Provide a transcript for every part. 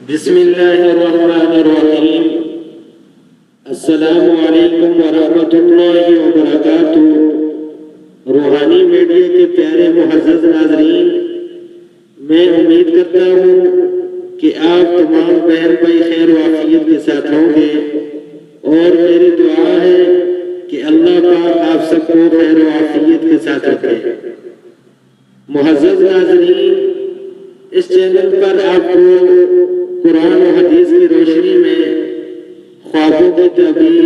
بسم اللہ الرحمن الرحیم۔ السلام علیکم ورحمۃ اللہ وبرکاتہ۔ روحانی میڈیا کے پیارے معزز ناظرین، میں امید کرتا ہوں کہ آپ تمام بہن بھائی خیر و عافیت کے ساتھ ہوں گے، اور میری دعا ہے کہ اللہ پاک آپ سب کو خیر و عافیت کے ساتھ رکھے۔ معزز ناظرین، اس چینل پر آپ کو قرآن و حدیث کی روشنی میں خوابوں کی تعبیر،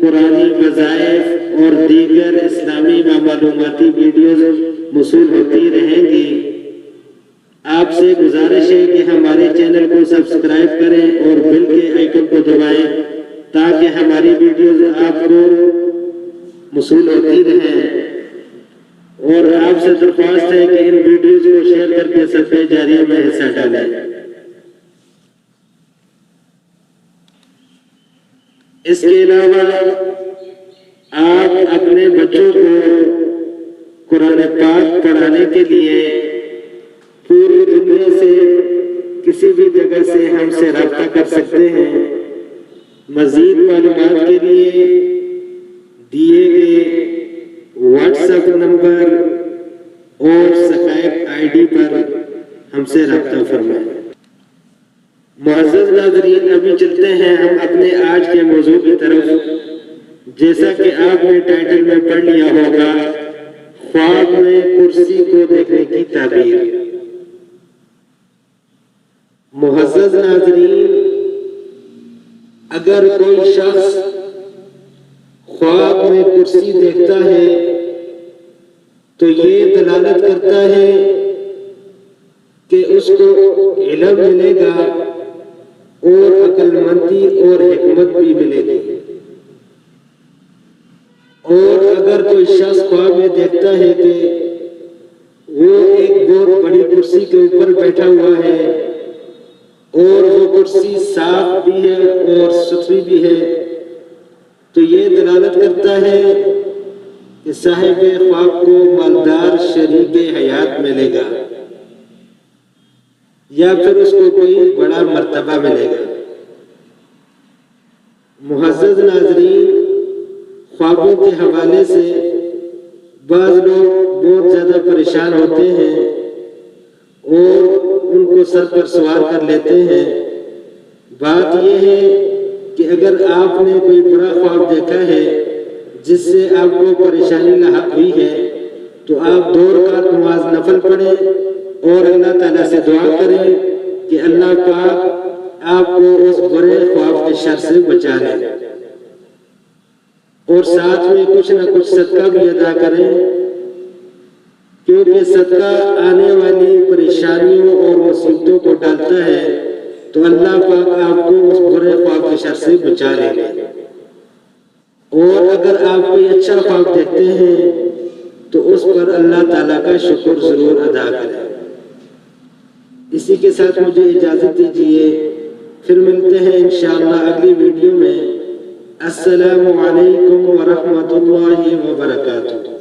قرآنی وظائف اور دیگر اسلامی و معلوماتی ویڈیوز موصول ہوتی رہیں گی۔ آپ سے گزارش ہے کہ ہمارے چینل کو سبسکرائب کریں اور بیل کے آئیکن کو دبائیں تاکہ ہماری ویڈیوز آپ کو موصول ہوتی رہیں، اور آپ سے درخواست ہے کہ ان ویڈیوز کو شیئر کر کے صدقہ جاریہ میں حصہ ڈالیں۔ اس کے علاوہ آپ اپنے بچوں کو قرآن پاک پڑھانے کے لیے پوری دنیا سے کسی بھی جگہ سے ہم سے رابطہ کر سکتے ہیں۔ مزید معلومات کے لیے دیے گئے واٹس ایپ نمبر اور اسکائپ آئی ڈی پر ہم سے رابطہ فرمائیں۔ معزز ناظرین، ابھی چلتے ہیں ہم اپنے آج کے موضوع کی طرف۔ جیسا کہ آپ نے ٹائٹل میں پڑھ لیا ہوگا، خواب میں کرسی کو دیکھنے کی تعبیر۔ معزز ناظرین، اگر کوئی شخص خواب میں کرسی دیکھتا ہے تو یہ دلالت کرتا ہے کہ اس کو علم ملے گا اور عقل مندی اور حکمت بھی ملے گی۔ اور اگر کوئی شخص خواب میں دیکھتا ہے کہ وہ ایک بہت بڑی کرسی کے اوپر بیٹھا ہوا ہے اور وہ کرسی صاف بھی ہے اور ستھری بھی ہے، تو یہ دلالت کرتا ہے کہ صاحب خواب کو مالدار شریک حیات ملے گا، یا پھر اس کو کوئی بڑا مرتبہ ملے گا۔ معزز ناظرین، خوابوں کے حوالے سے بعض لوگ بہت زیادہ پریشان ہوتے ہیں اور ان کو سر پر سوار کر لیتے ہیں۔ بات یہ ہے کہ اگر آپ نے کوئی برا خواب دیکھا ہے جس سے آپ کو پریشانی لاحق ہوئی ہے تو آپ 2 رکعت نماز نفل پڑھیں اور اللہ تعالیٰ سے دعا کریں کہ اللہ پاک آپ کو اس برے خواب کے شر سے بچا لے، اور ساتھ میں کچھ نہ کچھ صدقہ بھی ادا کریں، کیونکہ صدقہ آنے والی پریشانیوں اور مصیبتوں کو ڈالتا ہے، تو اللہ پاک آپ کو اس برے خواب کے شر سے بچا لے گا۔ اور اگر آپ کوئی اچھا خواب دیکھتے ہیں تو اس پر اللہ تعالیٰ کا شکر ضرور ادا کریں۔ اسی کے ساتھ مجھے اجازت دیجیے، پھر ملتے ہیں انشاءاللہ اگلی ویڈیو میں۔ السلام علیکم ورحمۃ اللہ وبرکاتہ۔